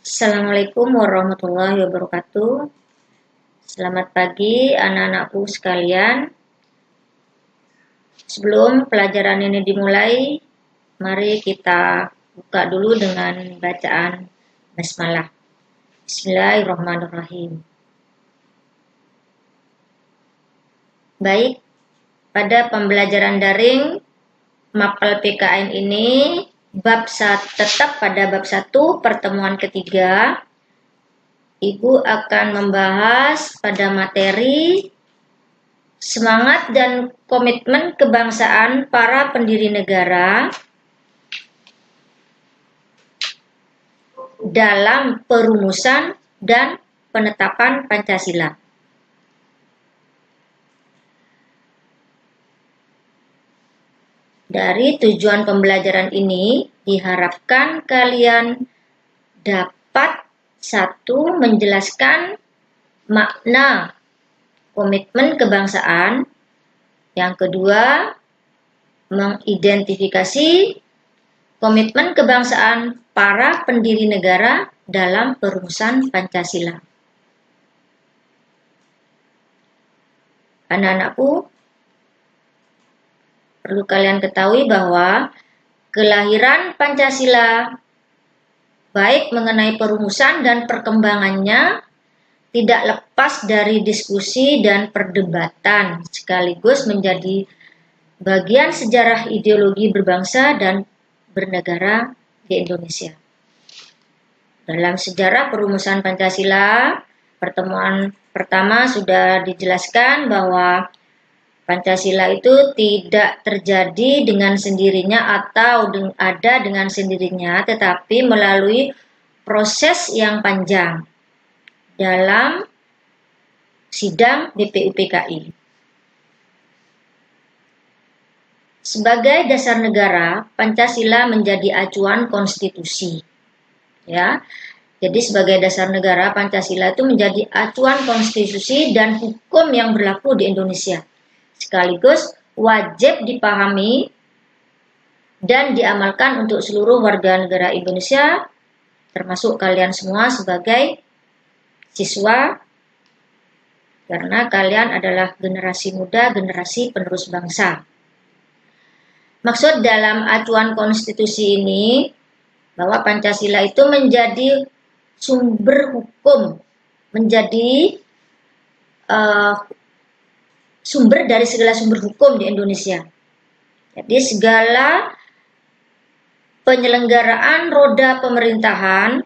Assalamualaikum warahmatullahi wabarakatuh. Selamat pagi anak-anakku sekalian. Sebelum pelajaran ini dimulai, mari kita buka dulu dengan bacaan basmalah. Bismillahirrahmanirrahim. Baik, pada pembelajaran daring mapel PKN ini tetap pada bab 1 pertemuan ketiga. Ibu akan membahas pada materi semangat dan komitmen kebangsaan para pendiri negara dalam perumusan dan penetapan Pancasila. Dari tujuan pembelajaran ini, diharapkan kalian dapat menjelaskan makna komitmen kebangsaan. Yang kedua, mengidentifikasi komitmen kebangsaan para pendiri negara dalam perumusan Pancasila. Anak-anakku, perlu kalian ketahui bahwa kelahiran Pancasila, baik mengenai perumusan dan perkembangannya, tidak lepas dari diskusi dan perdebatan, sekaligus menjadi bagian sejarah ideologi berbangsa dan bernegara di Indonesia. Dalam sejarah perumusan Pancasila, pertemuan pertama sudah dijelaskan bahwa Pancasila itu tidak terjadi dengan sendirinya atau ada dengan sendirinya, tetapi melalui proses yang panjang dalam sidang BPUPKI. Sebagai dasar negara, Pancasila menjadi acuan konstitusi. Ya. Jadi sebagai dasar negara, Pancasila itu menjadi acuan konstitusi dan hukum yang berlaku di Indonesia. Sekaligus wajib dipahami dan diamalkan untuk seluruh warga negara Indonesia, termasuk kalian semua sebagai siswa, karena kalian adalah generasi muda, generasi penerus bangsa. Maksud dalam acuan konstitusi ini, bahwa Pancasila itu menjadi sumber hukum, menjadi sumber dari segala sumber hukum di Indonesia. Jadi segala penyelenggaraan roda pemerintahan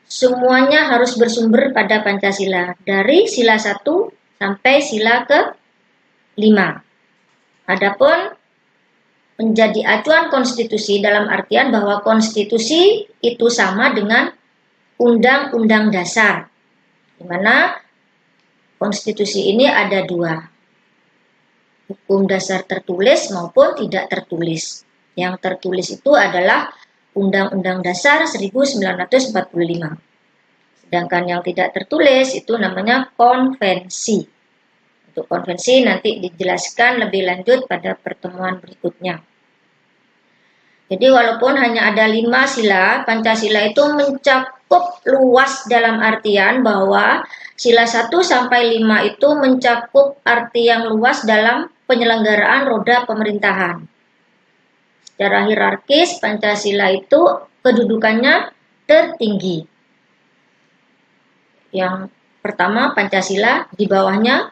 semuanya harus bersumber pada Pancasila, dari sila 1 sampai sila ke-5. Adapun menjadi acuan konstitusi dalam artian bahwa konstitusi itu sama dengan undang-undang dasar, di mana konstitusi ini ada 2. Hukum dasar tertulis maupun tidak tertulis. Yang tertulis itu adalah Undang-Undang Dasar 1945. Sedangkan yang tidak tertulis itu namanya konvensi. Untuk konvensi nanti dijelaskan lebih lanjut pada pertemuan berikutnya. Jadi walaupun hanya ada 5 sila, Pancasila itu mencakup luas dalam artian bahwa sila 1 sampai 5 itu mencakup arti yang luas dalam penyelenggaraan roda pemerintahan. Secara hierarkis, Pancasila itu kedudukannya tertinggi. Yang pertama Pancasila, di bawahnya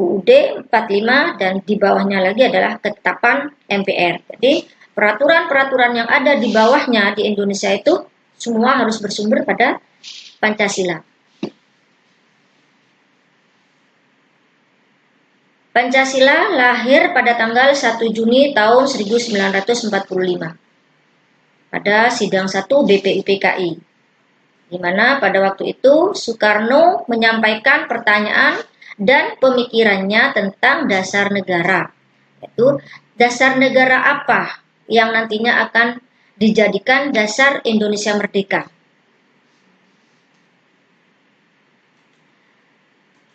UUD 45, dan di bawahnya lagi adalah ketetapan MPR. Jadi peraturan-peraturan yang ada di bawahnya di Indonesia itu semua harus bersumber pada Pancasila. Pancasila lahir pada tanggal 1 Juni tahun 1945 pada sidang 1 BPUPKI, di mana pada waktu itu Soekarno menyampaikan pertanyaan dan pemikirannya tentang dasar negara, yaitu dasar negara apa yang nantinya akan dijadikan dasar Indonesia merdeka.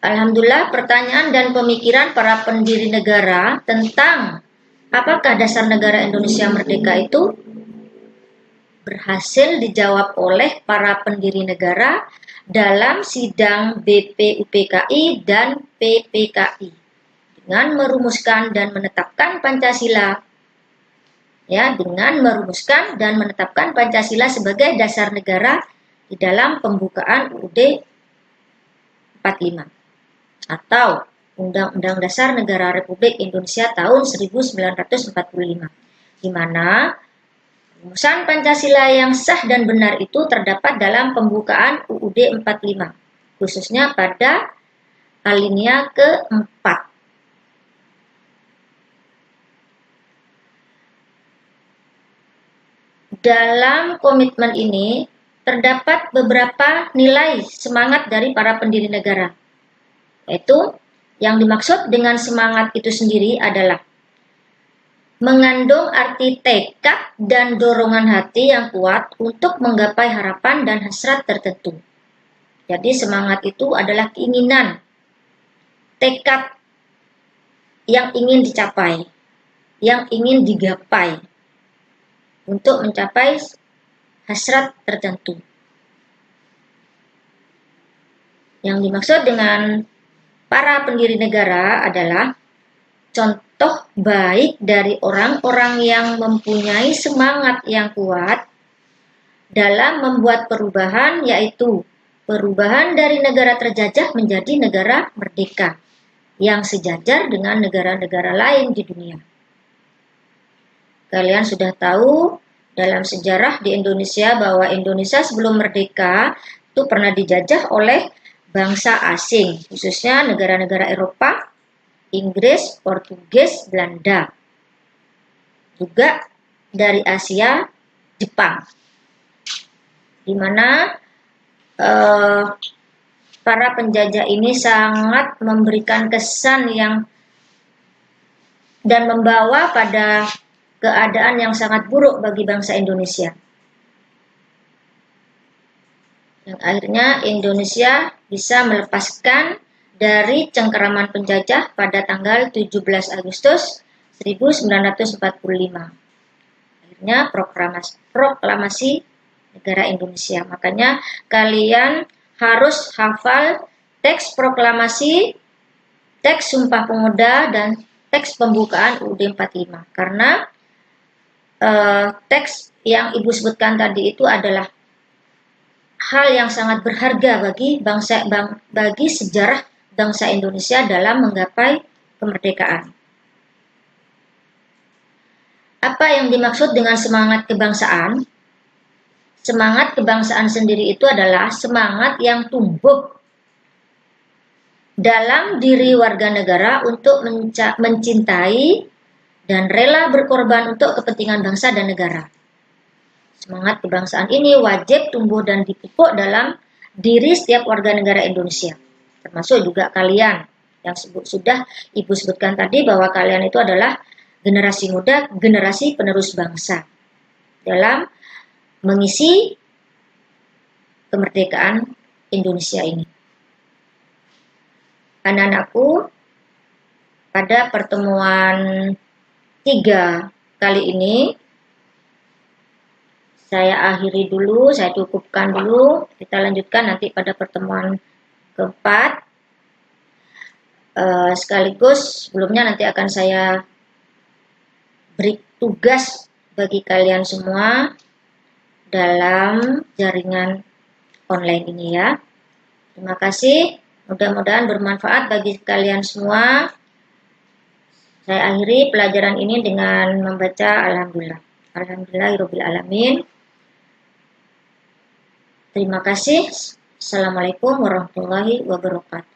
Alhamdulillah, pertanyaan dan pemikiran para pendiri negara tentang apakah dasar negara Indonesia merdeka itu berhasil dijawab oleh para pendiri negara dalam sidang BPUPKI dan PPKI dengan merumuskan dan menetapkan Pancasila. Ya, dengan merumuskan dan menetapkan Pancasila sebagai dasar negara di dalam pembukaan UUD 45 atau Undang-Undang Dasar Negara Republik Indonesia tahun 1945, di mana rumusan Pancasila yang sah dan benar itu terdapat dalam pembukaan UUD 45, khususnya pada alinea keempat. Dalam komitmen ini terdapat beberapa nilai semangat dari para pendiri negara, yaitu yang dimaksud dengan semangat itu sendiri adalah mengandung arti tekad dan dorongan hati yang kuat untuk menggapai harapan dan hasrat tertentu. Jadi semangat itu adalah keinginan, tekad yang ingin dicapai, yang ingin digapai untuk mencapai hasrat tertentu. Yang dimaksud dengan para pendiri negara adalah contoh baik dari orang-orang yang mempunyai semangat yang kuat dalam membuat perubahan, yaitu perubahan dari negara terjajah menjadi negara merdeka yang sejajar dengan negara-negara lain di dunia. Kalian sudah tahu dalam sejarah di Indonesia bahwa Indonesia sebelum merdeka itu pernah dijajah oleh bangsa asing, khususnya negara-negara Eropa, Inggris, Portugis, Belanda. Juga dari Asia, Jepang. Di mana para penjajah ini sangat memberikan kesan yang dan membawa pada keadaan yang sangat buruk bagi bangsa Indonesia. Yang akhirnya Indonesia bisa melepaskan dari cengkeraman penjajah pada tanggal 17 Agustus 1945. Akhirnya proklamasi negara Indonesia. Makanya kalian harus hafal teks proklamasi, teks Sumpah Pemuda, dan teks pembukaan UUD 45. Karena teks yang Ibu sebutkan tadi itu adalah hal yang sangat berharga bagi sejarah bangsa Indonesia dalam menggapai kemerdekaan. Apa yang dimaksud dengan semangat kebangsaan? Semangat kebangsaan sendiri itu adalah semangat yang tumbuh dalam diri warga negara untuk mencintai dan rela berkorban untuk kepentingan bangsa dan negara. Semangat kebangsaan ini wajib tumbuh dan dipupuk dalam diri setiap warga negara Indonesia. Termasuk juga kalian yang sudah Ibu sebutkan tadi bahwa kalian itu adalah generasi muda, generasi penerus bangsa dalam mengisi kemerdekaan Indonesia ini. Anak-anakku, pada pertemuan 3 kali ini saya akhiri dulu, saya cukupkan dulu. Kita lanjutkan nanti pada pertemuan keempat. Sekaligus sebelumnya nanti akan saya beri tugas bagi kalian semua dalam jaringan online ini ya. Terima kasih. Mudah-mudahan bermanfaat bagi kalian semua. Saya akhiri pelajaran ini dengan membaca Alhamdulillah. Alhamdulillahirabbil alamin. Terima kasih. Assalamualaikum warahmatullahi wabarakatuh.